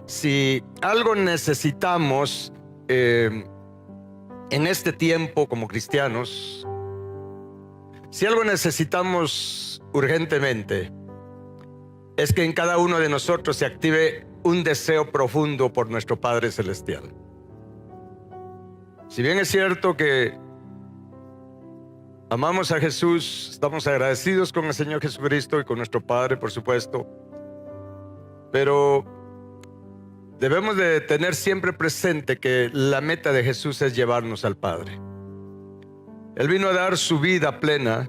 Si algo necesitamos en este tiempo como cristianos, si algo necesitamos urgentemente, es que en cada uno de nosotros se active un deseo profundo por nuestro Padre Celestial. Si bien es cierto que amamos a Jesús, estamos agradecidos con el Señor Jesucristo y con nuestro Padre, por supuesto, pero debemos de tener siempre presente que la meta de Jesús es llevarnos al Padre. Él vino a dar su vida plena.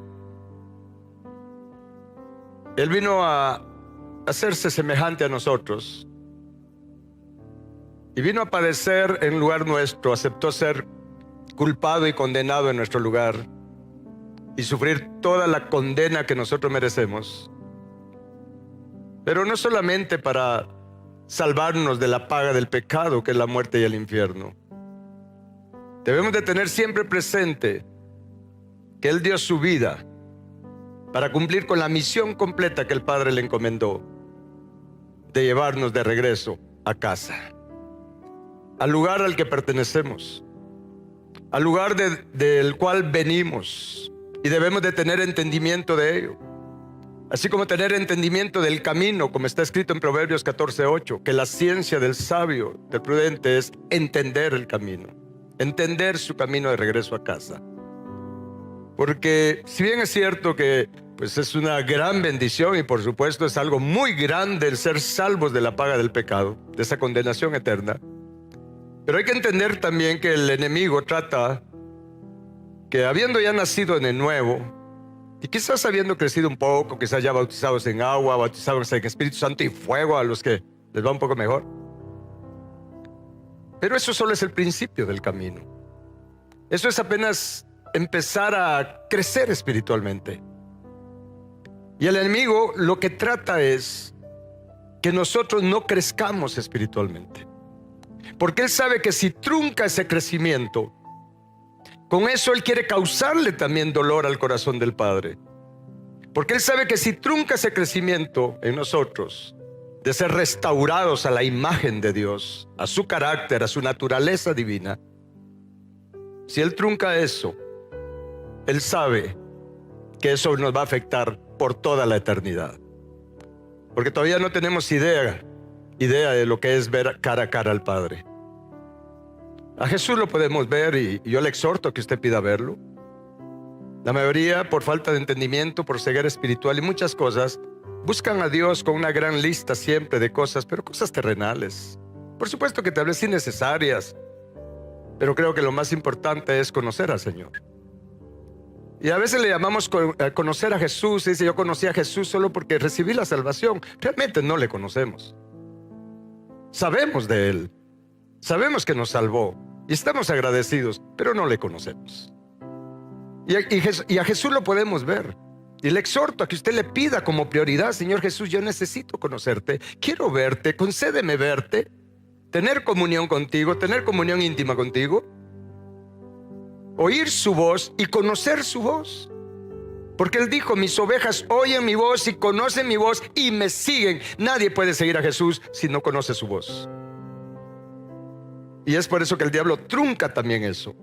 Él vino a hacerse semejante a nosotros. Y vino a padecer en lugar nuestro. Aceptó ser culpado y condenado en nuestro lugar y sufrir toda la condena que nosotros merecemos. Pero no solamente para salvarnos de la paga del pecado, que es la muerte y el infierno. Debemos de tener siempre presente que Él dio su vida para cumplir con la misión completa que el Padre le encomendó, de llevarnos de regreso a casa, al lugar al que pertenecemos, al lugar del cual venimos, y debemos de tener entendimiento de ello. Así como tener entendimiento del camino, como está escrito en Proverbios 14:8, que la ciencia del sabio, del prudente, es entender el camino, entender su camino de regreso a casa. Porque si bien es cierto que pues es una gran bendición y por supuesto es algo muy grande el ser salvos de la paga del pecado, de esa condenación eterna, pero hay que entender también que el enemigo trata que, habiendo ya nacido de nuevo, y quizás habiendo crecido un poco, quizás ya bautizados en agua, bautizados en Espíritu Santo y fuego, a los que les va un poco mejor. Pero eso solo es el principio del camino. Eso es apenas empezar a crecer espiritualmente. Y el enemigo lo que trata es que nosotros no crezcamos espiritualmente. Porque él sabe que si trunca ese crecimiento, con eso él quiere causarle también dolor al corazón del Padre. Porque él sabe que si trunca ese crecimiento en nosotros, de ser restaurados a la imagen de Dios, a su carácter, a su naturaleza divina, si él trunca eso, él sabe que eso nos va a afectar por toda la eternidad. Porque todavía no tenemos idea de lo que es ver cara a cara al Padre. A Jesús lo podemos ver y yo le exhorto a que usted pida verlo. La mayoría, por falta de entendimiento, por ceguera espiritual y muchas cosas, buscan a Dios con una gran lista siempre de cosas, pero cosas terrenales. Por supuesto que tal vez innecesarias, pero creo que lo más importante es conocer al Señor. Y a veces le llamamos conocer a Jesús. Y dice, yo conocí a Jesús solo porque recibí la salvación. Realmente no le conocemos. Sabemos de Él, sabemos que nos salvó y estamos agradecidos, pero no le conocemos. Y a Jesús lo podemos ver. Y le exhorto a que usted le pida como prioridad: Señor Jesús, yo necesito conocerte, quiero verte, concédeme verte, tener comunión contigo, tener comunión íntima contigo, oír su voz y conocer su voz. Porque Él dijo, mis ovejas oyen mi voz y conocen mi voz y me siguen. Nadie puede seguir a Jesús si no conoce su voz. Y es por eso que el diablo trunca también eso.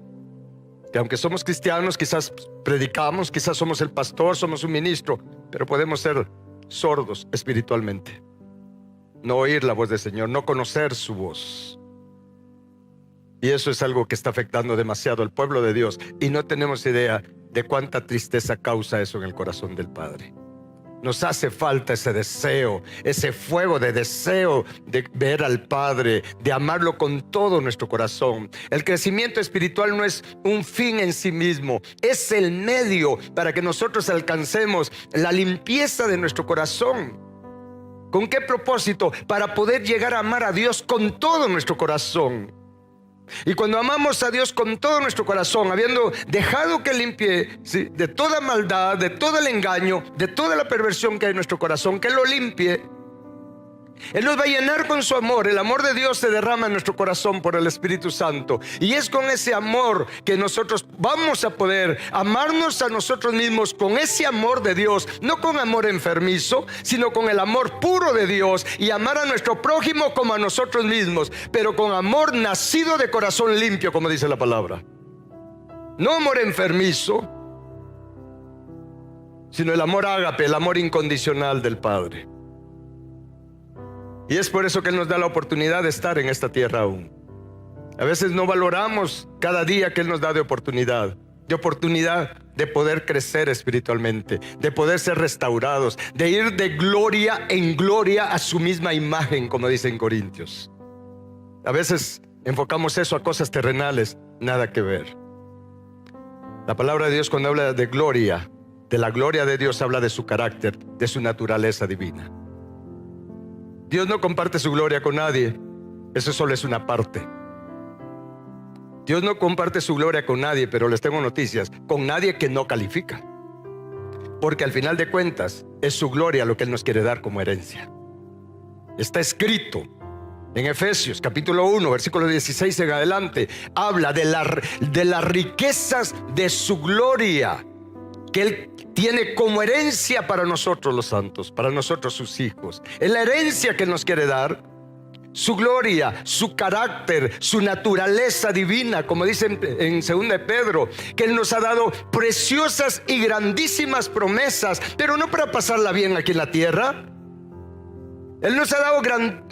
Que aunque somos cristianos, quizás predicamos, quizás somos el pastor, somos un ministro, pero podemos ser sordos espiritualmente. No oír la voz del Señor, no conocer su voz. Y eso es algo que está afectando demasiado al pueblo de Dios. Y no tenemos idea de cuánta tristeza causa eso en el corazón del Padre. Nos hace falta ese deseo, ese fuego de deseo de ver al Padre, de amarlo con todo nuestro corazón. El crecimiento espiritual no es un fin en sí mismo, es el medio para que nosotros alcancemos la limpieza de nuestro corazón. ¿Con qué propósito? Para poder llegar a amar a Dios con todo nuestro corazón. Y cuando amamos a Dios con todo nuestro corazón, habiendo dejado que limpie, ¿sí?, de toda maldad, de todo el engaño, de toda la perversión que hay en nuestro corazón, que lo limpie, Él nos va a llenar con su amor. El amor de Dios se derrama en nuestro corazón por el Espíritu Santo. Y es con ese amor que nosotros vamos a poder amarnos a nosotros mismos, con ese amor de Dios. No con amor enfermizo, sino con el amor puro de Dios. Y amar a nuestro prójimo como a nosotros mismos, pero con amor nacido de corazón limpio, como dice la palabra. No amor enfermizo, sino el amor ágape, el amor incondicional del Padre. Y es por eso que Él nos da la oportunidad de estar en esta tierra aún. A veces no valoramos cada día que Él nos da de oportunidad de poder crecer espiritualmente, de poder ser restaurados, de ir de gloria en gloria a su misma imagen, como dice en Corintios. A veces enfocamos eso a cosas terrenales, nada que ver. La palabra de Dios, cuando habla de gloria, de la gloria de Dios, habla de su carácter, de su naturaleza divina. Dios no comparte su gloria con nadie. Eso solo es una parte. Dios no comparte su gloria con nadie, pero les tengo noticias, con nadie que no califica. Porque al final de cuentas es su gloria lo que Él nos quiere dar como herencia. Está escrito en Efesios capítulo 1, versículo 16 en adelante. Habla de las riquezas de su gloria que Él tiene como herencia para nosotros los santos, para nosotros sus hijos. Es la herencia que Él nos quiere dar. Su gloria, su carácter, su naturaleza divina, como dice en 2 de Pedro, que Él nos ha dado preciosas y grandísimas promesas, pero no para pasarla bien aquí en la tierra. Él nos ha dado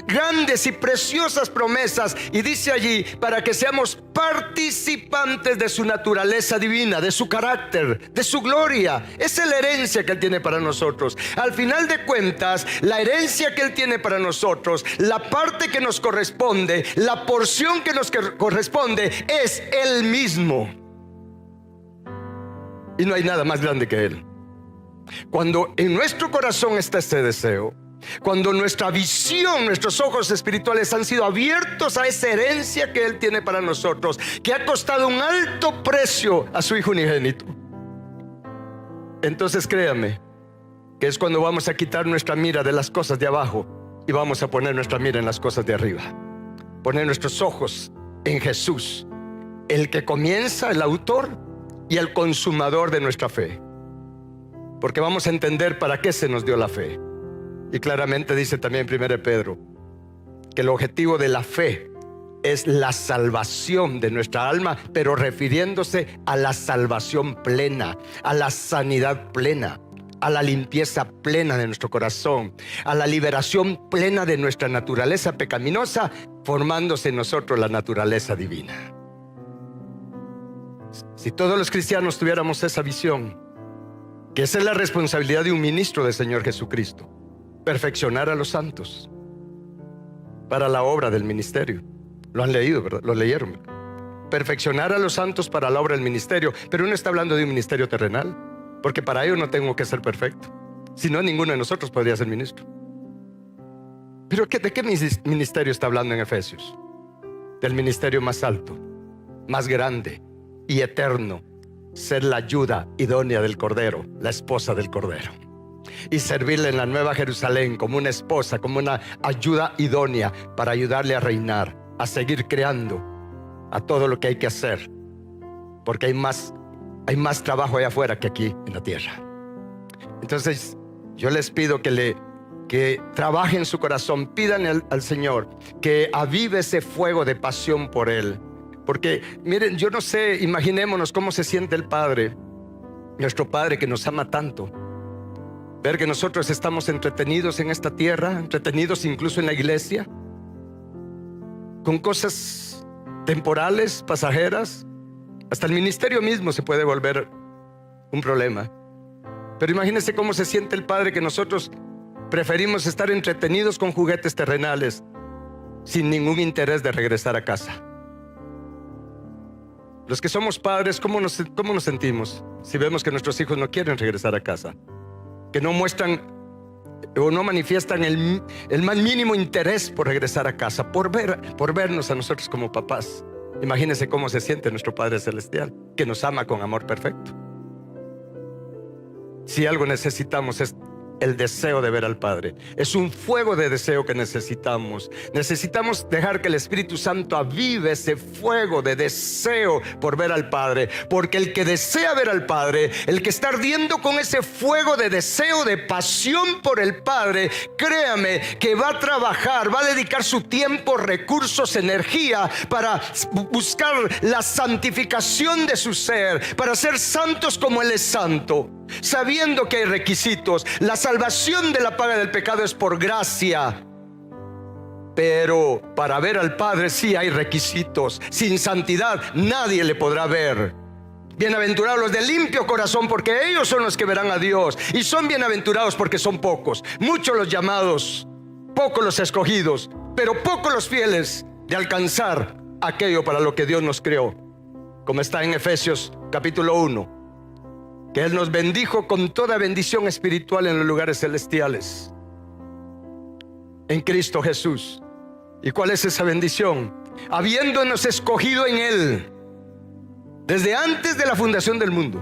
grandes y preciosas promesas, y dice allí, para que seamos participantes de su naturaleza divina, de su carácter, de su gloria. Esa es la herencia que Él tiene para nosotros. Al final de cuentas, la herencia que Él tiene para nosotros, la parte que nos corresponde, la porción que nos corresponde, es Él mismo. Y no hay nada más grande que Él. Cuando en nuestro corazón está ese deseo, cuando nuestra visión, nuestros ojos espirituales han sido abiertos a esa herencia que Él tiene para nosotros, que ha costado un alto precio a su Hijo unigénito, entonces créame que es cuando vamos a quitar nuestra mira de las cosas de abajo y vamos a poner nuestra mira en las cosas de arriba. Poner nuestros ojos en Jesús, el que comienza, el autor y el consumador de nuestra fe. Porque vamos a entender para qué se nos dio la fe. Y claramente dice también en 1 Pedro que el objetivo de la fe es la salvación de nuestra alma, pero refiriéndose a la salvación plena, a la sanidad plena, a la limpieza plena de nuestro corazón, a la liberación plena de nuestra naturaleza pecaminosa, formándose en nosotros la naturaleza divina. Si todos los cristianos tuviéramos esa visión, que esa es la responsabilidad de un ministro del Señor Jesucristo, perfeccionar a los santos para la obra del ministerio. Lo han leído, ¿verdad? Lo leyeron. Perfeccionar a los santos para la obra del ministerio. Pero no está hablando de un ministerio terrenal, porque para ello no tengo que ser perfecto. Si no, ninguno de nosotros podría ser ministro. Pero ¿de qué ministerio está hablando en Efesios? Del ministerio más alto, más grande y eterno. Ser la ayuda idónea del Cordero, la esposa del Cordero, y servirle en la Nueva Jerusalén como una esposa, como una ayuda idónea para ayudarle a reinar, a seguir creando, a todo lo que hay que hacer, porque hay más trabajo allá afuera que aquí en la tierra. Entonces yo les pido que trabajen en su corazón, pidan al Señor que avive ese fuego de pasión por Él. Porque miren, yo no sé, imaginémonos cómo se siente el Padre, nuestro Padre que nos ama tanto, ver que nosotros estamos entretenidos en esta tierra, entretenidos incluso en la iglesia, con cosas temporales, pasajeras. Hasta el ministerio mismo se puede volver un problema. Pero imagínense cómo se siente el Padre que nosotros preferimos estar entretenidos con juguetes terrenales, sin ningún interés de regresar a casa. Los que somos padres, ¿cómo nos sentimos si vemos que nuestros hijos no quieren regresar a casa? Que no muestran o no manifiestan el más mínimo interés por regresar a casa, por vernos a nosotros como papás. Imagínense cómo se siente nuestro Padre Celestial, que nos ama con amor perfecto. Si algo necesitamos es el deseo de ver al Padre. Es un fuego de deseo que necesitamos. Necesitamos dejar que el Espíritu Santo avive ese fuego de deseo por ver al Padre. Porque el que desea ver al Padre, el que está ardiendo con ese fuego de deseo, de pasión por el Padre, créame que va a trabajar, va a dedicar su tiempo, recursos, energía para buscar la santificación de su ser, para ser santos como Él es santo, sabiendo que hay requisitos. La salvación de la paga del pecado es por gracia, pero para ver al Padre sí hay requisitos. Sin santidad nadie le podrá ver. Bienaventurados los de limpio corazón, porque ellos son los que verán a Dios. Y son bienaventurados porque son pocos. Muchos los llamados, pocos los escogidos, pero pocos los fieles de alcanzar aquello para lo que Dios nos creó. Como está en Efesios capítulo 1, que Él nos bendijo con toda bendición espiritual en los lugares celestiales en Cristo Jesús. ¿Y cuál es esa bendición? Habiéndonos escogido en Él desde antes de la fundación del mundo,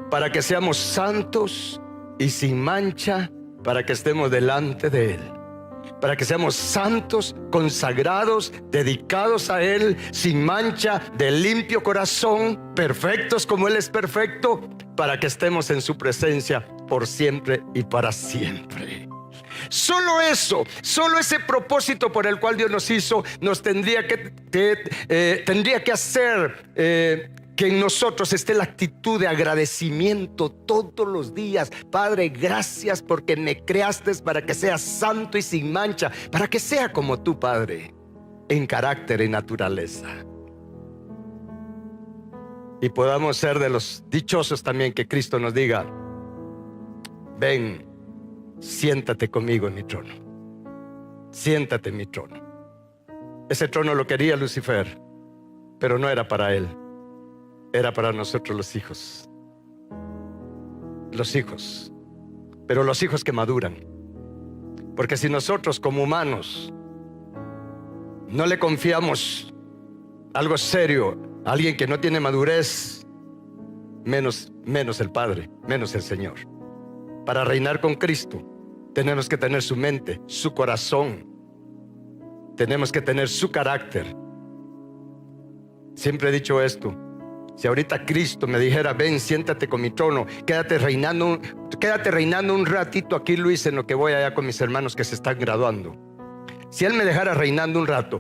para que seamos santos y sin mancha, para que estemos delante de Él. Para que seamos santos, consagrados, dedicados a Él, sin mancha, de limpio corazón, perfectos como Él es perfecto, para que estemos en su presencia por siempre y para siempre. Solo eso, solo ese propósito por el cual Dios nos hizo, nos tendría que hacer que en nosotros esté la actitud de agradecimiento todos los días. Padre, gracias porque me creaste para que sea santo y sin mancha, para que sea como tú, Padre, en carácter y naturaleza. Y podamos ser de los dichosos también que Cristo nos diga: ven, siéntate conmigo en mi trono. Siéntate en mi trono. Ese trono lo quería Lucifer, pero no era para él. Era para nosotros los hijos. Los hijos. Pero los hijos que maduran. Porque si nosotros como humanos no le confiamos algo serio a alguien que no tiene madurez, menos el Padre, menos el Señor. Para reinar con Cristo tenemos que tener su mente, su corazón. Tenemos que tener su carácter. Siempre he dicho esto: si ahorita Cristo me dijera: ven, siéntate con mi trono, quédate reinando un ratito aquí, Luis, en lo que voy allá con mis hermanos que se están graduando. Si Él me dejara reinando un rato,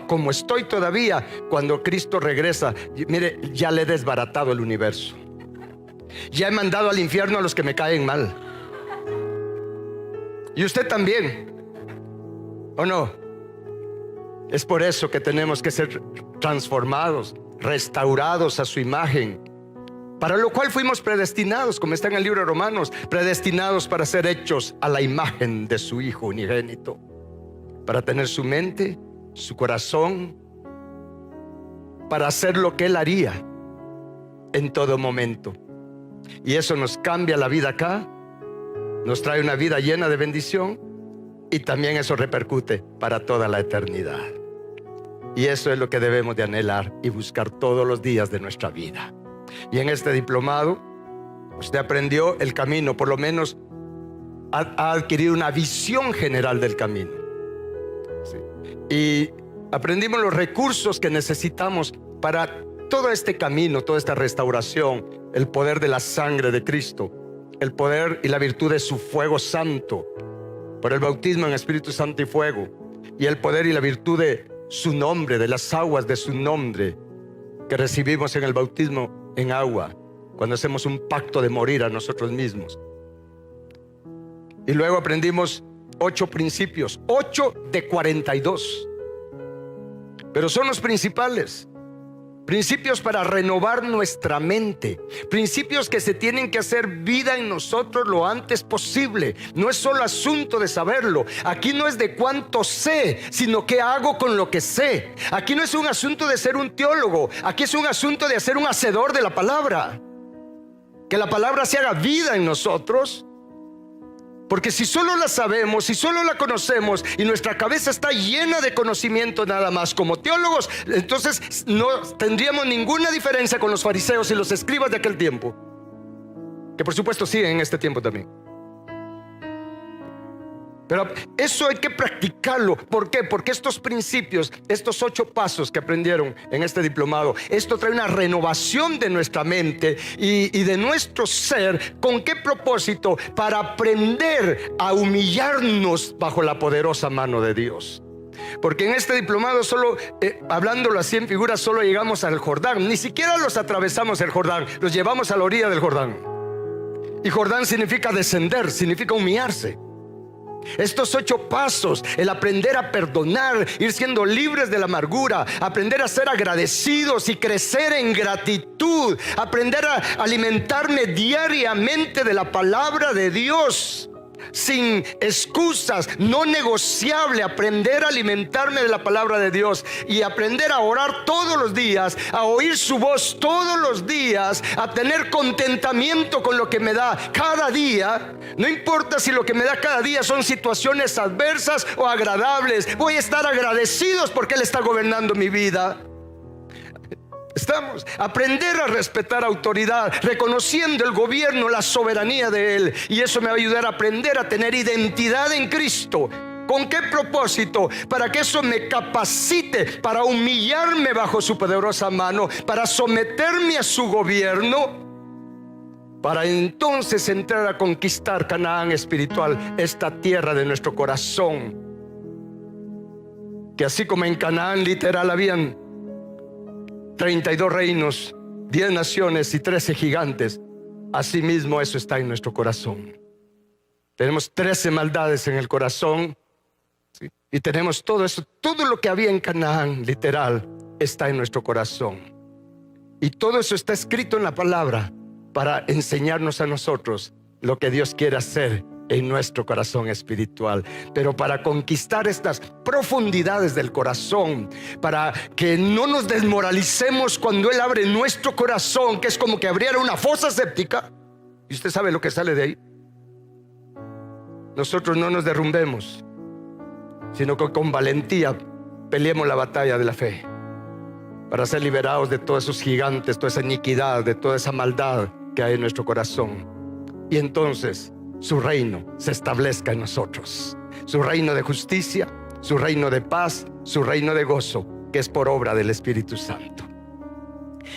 como estoy todavía, cuando Cristo regresa, mire, ya le he desbaratado el universo. Ya he mandado al infierno a los que me caen mal. Y usted también, ¿o no? Es por eso que tenemos que ser transformados, restaurados a su imagen, para lo cual fuimos predestinados, como está en el libro de Romanos, predestinados para ser hechos a la imagen de su Hijo unigénito, para tener su mente, su corazón, para hacer lo que Él haría en todo momento. Y eso nos cambia la vida acá, nos trae una vida llena de bendición, y también eso repercute para toda la eternidad. Y eso es lo que debemos de anhelar y buscar todos los días de nuestra vida. Y en este diplomado usted aprendió el camino, por lo menos ha adquirido una visión general del camino. Sí. Y aprendimos los recursos que necesitamos para todo este camino, toda esta restauración: el poder de la sangre de Cristo, el poder y la virtud de su fuego santo, por el bautismo en Espíritu Santo y fuego, y el poder y la virtud de su nombre, de las aguas de su nombre que recibimos en el bautismo en agua, cuando hacemos un pacto de morir a nosotros mismos. Y luego aprendimos 8 principios, 8 de 42, pero son los principales. Principios para renovar nuestra mente, principios que se tienen que hacer vida en nosotros lo antes posible. No es solo asunto de saberlo. Aquí no es de cuánto sé, sino qué hago con lo que sé. Aquí no es un asunto de ser un teólogo. Aquí es un asunto de ser un hacedor de la palabra. Que la palabra se haga vida en nosotros. Porque si solo la sabemos, si solo la conocemos y nuestra cabeza está llena de conocimiento nada más como teólogos, entonces no tendríamos ninguna diferencia con los fariseos y los escribas de aquel tiempo, que por supuesto siguen en este tiempo también. Pero eso hay que practicarlo. ¿Por qué? Porque estos principios, estos 8 pasos que aprendieron en este diplomado, esto trae una renovación de nuestra mente y de nuestro ser. ¿Con qué propósito? Para aprender a humillarnos bajo la poderosa mano de Dios. Porque en este diplomado solo, hablándolo así en figuras, solo llegamos al Jordán. Ni siquiera los atravesamos el Jordán, los llevamos a la orilla del Jordán. Y Jordán significa descender, significa humillarse. Estos 8 pasos, el aprender a perdonar, ir siendo libres de la amargura, aprender a ser agradecidos y crecer en gratitud, aprender a alimentarme diariamente de la palabra de Dios, sin excusas, no negociable, aprender a alimentarme de la palabra de Dios y aprender a orar todos los días, a oír su voz todos los días, a tener contentamiento con lo que me da cada día. No importa si lo que me da cada día son situaciones adversas o agradables, voy a estar agradecidos porque Él está gobernando mi vida. Estamos, aprender a respetar autoridad, reconociendo el gobierno, la soberanía de Él. Y eso me va a ayudar a aprender a tener identidad en Cristo. ¿Con qué propósito? Para que eso me capacite para humillarme bajo su poderosa mano, para someterme a su gobierno, para entonces entrar a conquistar Canaán espiritual, esta tierra de nuestro corazón. Que así como en Canaán literal habían 32 reinos, 10 naciones y 13 gigantes, asimismo eso está en nuestro corazón. Tenemos 13 maldades en el corazón, ¿sí? Y tenemos todo eso, todo lo que había en Canaán literal está en nuestro corazón. Y todo eso está escrito en la palabra para enseñarnos a nosotros lo que Dios quiere hacer en nuestro corazón espiritual. Pero para conquistar estas profundidades del corazón, para que no nos desmoralicemos cuando Él abre nuestro corazón, que es como que abriera una fosa séptica, y usted sabe lo que sale de ahí. Nosotros no nos derrumbemos, sino que con valentía peleemos la batalla de la fe, para ser liberados de todos esos gigantes, toda esa iniquidad, de toda esa maldad que hay en nuestro corazón. Y entonces su reino se establezca en nosotros, su reino de justicia, su reino de paz, su reino de gozo, que es por obra del Espíritu Santo.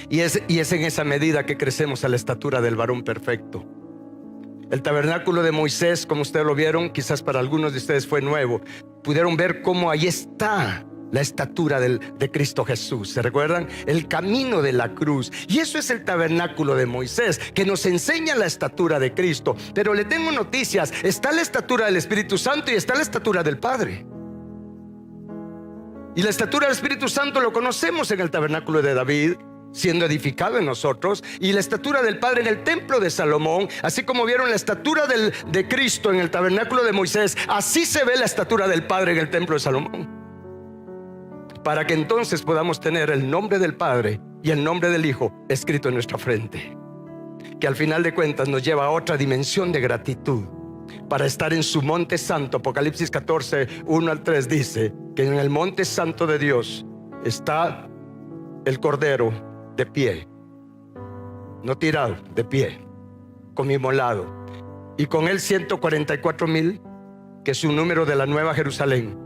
Y es en esa medida que crecemos a la estatura del varón perfecto. El tabernáculo de Moisés, como ustedes lo vieron, quizás para algunos de ustedes fue nuevo, pudieron ver cómo ahí está la estatura de Cristo Jesús. ¿Se recuerdan? El camino de la cruz. Y eso es el tabernáculo de Moisés, que nos enseña la estatura de Cristo. Pero le tengo noticias: está la estatura del Espíritu Santo y está la estatura del Padre. Y la estatura del Espíritu Santo lo conocemos en el tabernáculo de David, siendo edificado en nosotros, y la estatura del Padre en el templo de Salomón. Así como vieron la estatura de Cristo en el tabernáculo de Moisés, así se ve la estatura del Padre en el templo de Salomón, para que entonces podamos tener el nombre del Padre y el nombre del Hijo escrito en nuestra frente, que al final de cuentas nos lleva a otra dimensión de gratitud, para estar en su monte santo. Apocalipsis 14, 1 al 3 dice que en el monte santo de Dios está el Cordero de pie, no tirado, de pie, como inmolado, y con él 144,000, que es un número de la Nueva Jerusalén,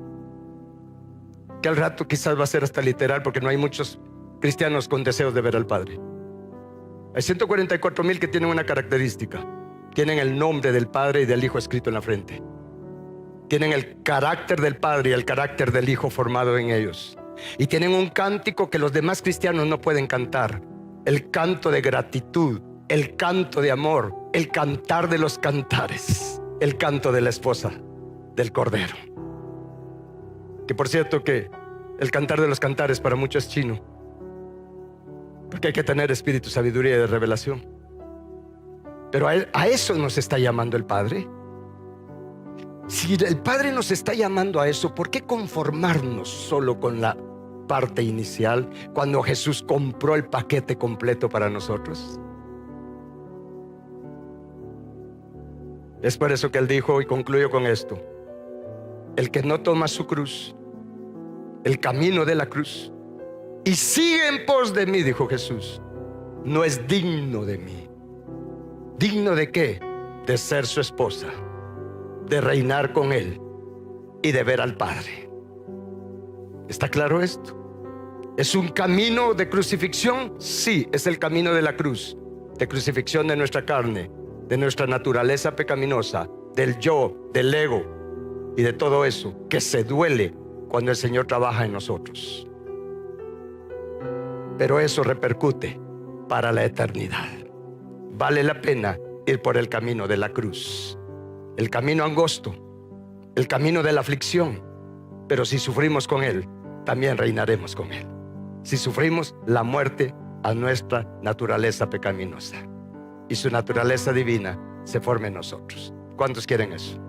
que al rato quizás va a ser hasta literal, porque no hay muchos cristianos con deseos de ver al Padre. Hay 144,000 que tienen una característica: tienen el nombre del Padre y del Hijo escrito en la frente, tienen el carácter del Padre y el carácter del Hijo formado en ellos, y tienen un cántico que los demás cristianos no pueden cantar: el canto de gratitud, el canto de amor, el cantar de los cantares, el canto de la esposa del Cordero. Que por cierto que el cantar de los cantares para muchos es chino, porque hay que tener espíritu, sabiduría y de revelación. Pero a eso nos está llamando el Padre. Si el Padre nos está llamando a eso, ¿por qué conformarnos solo con la parte inicial cuando Jesús compró el paquete completo para nosotros? Es por eso que Él dijo, y concluyo con esto: el que no toma su cruz, el camino de la cruz, y sigue en pos de mí, dijo Jesús, no es digno de mí. ¿Digno de qué? De ser su esposa, de reinar con Él y de ver al Padre. ¿Está claro esto? ¿Es un camino de crucifixión? Sí, es el camino de la cruz, de crucifixión de nuestra carne, de nuestra naturaleza pecaminosa, del yo, del ego y de todo eso que se duele cuando el Señor trabaja en nosotros. Pero eso repercute para la eternidad. Vale la pena ir por el camino de la cruz, el camino angosto, el camino de la aflicción. Pero si sufrimos con Él, también reinaremos con Él. Si sufrimos la muerte a nuestra naturaleza pecaminosa y su naturaleza divina se forme en nosotros. ¿Cuántos quieren eso?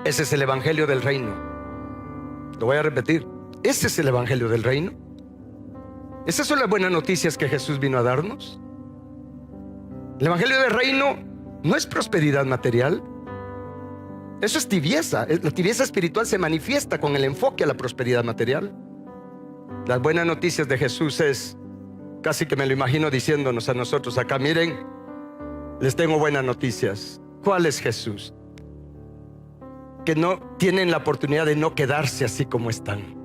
Ese es el evangelio del reino. Lo voy a repetir. Ese es el evangelio del reino. Esas son las buenas noticias que Jesús vino a darnos. El evangelio del reino no es prosperidad material. Eso es tibieza. La tibieza espiritual se manifiesta con el enfoque a la prosperidad material. Las buenas noticias de Jesús es, casi que me lo imagino diciéndonos a nosotros acá: miren, les tengo buenas noticias. ¿Cuál es Jesús? Que no tienen la oportunidad de no quedarse así como están.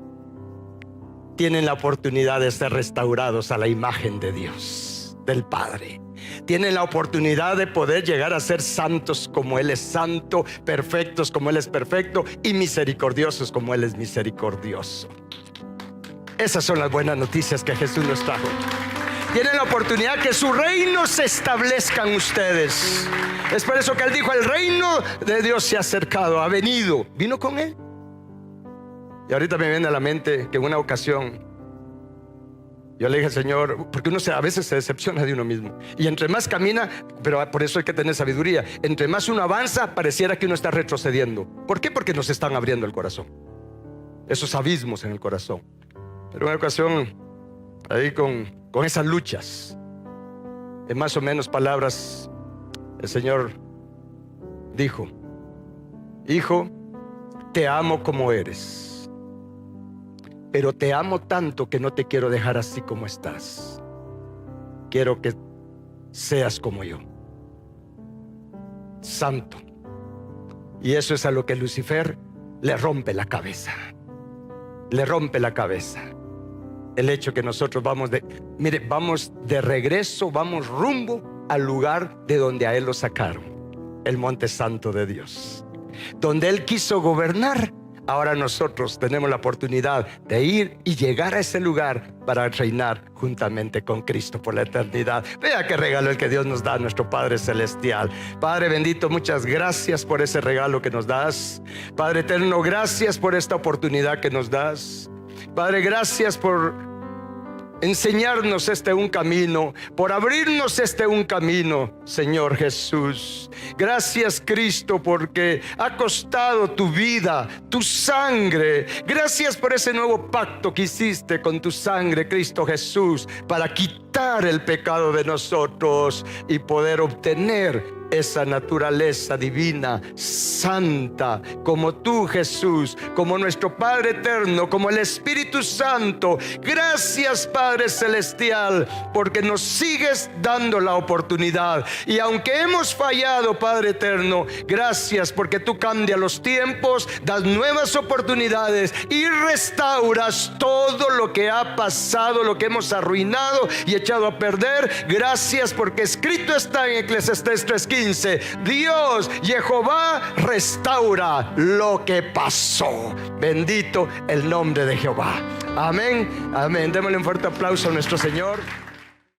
Tienen la oportunidad de ser restaurados a la imagen de Dios, del Padre. Tienen la oportunidad de poder llegar a ser santos como Él es santo, perfectos como Él es perfecto y misericordiosos como Él es misericordioso. Esas son las buenas noticias que Jesús nos trajo. Tienen la oportunidad que su reino se establezca en ustedes. Es por eso que Él dijo: el reino de Dios se ha acercado, ha venido. Vino con Él. Y ahorita me viene a la mente que en una ocasión yo le dije al Señor, porque uno a veces se decepciona de uno mismo, y entre más camina, pero por eso hay que tener sabiduría, entre más uno avanza, pareciera que uno está retrocediendo. ¿Por qué? Porque nos están abriendo el corazón, esos abismos en el corazón. Pero en una ocasión, ahí con esas luchas, en más o menos palabras, el Señor dijo: hijo, te amo como eres, pero te amo tanto que no te quiero dejar así como estás. Quiero que seas como yo, santo. Y eso es a lo que Lucifer le rompe la cabeza. Le rompe la cabeza. El hecho que nosotros vamos de regreso, vamos rumbo al lugar de donde a Él lo sacaron, el monte santo de Dios, donde Él quiso gobernar. Ahora nosotros tenemos la oportunidad de ir y llegar a ese lugar para reinar juntamente con Cristo por la eternidad. Vea qué regalo el que Dios nos da, nuestro Padre Celestial. Padre bendito, muchas gracias por ese regalo que nos das. Padre eterno, gracias por esta oportunidad que nos das. Padre, gracias por enseñarnos un camino, por abrirnos un camino, Señor Jesús. Gracias, Cristo, porque ha costado tu vida, tu sangre. Gracias por ese nuevo pacto que hiciste con tu sangre, Cristo Jesús, para quitar el pecado de nosotros y poder obtener esa naturaleza divina, santa, como tú, Jesús, como nuestro Padre eterno, como el Espíritu Santo. Gracias, Padre Celestial, porque nos sigues dando la oportunidad. Y aunque hemos fallado, Padre eterno, gracias porque tú cambias los tiempos, das nuevas oportunidades y restauras todo lo que ha pasado, lo que hemos arruinado y echado a perder. Gracias porque escrito está en Eclesiastés 3:15: Dios, Jehová, restaura lo que pasó. Bendito el nombre de Jehová. Amén, amén. Démosle un fuerte aplauso a nuestro Señor.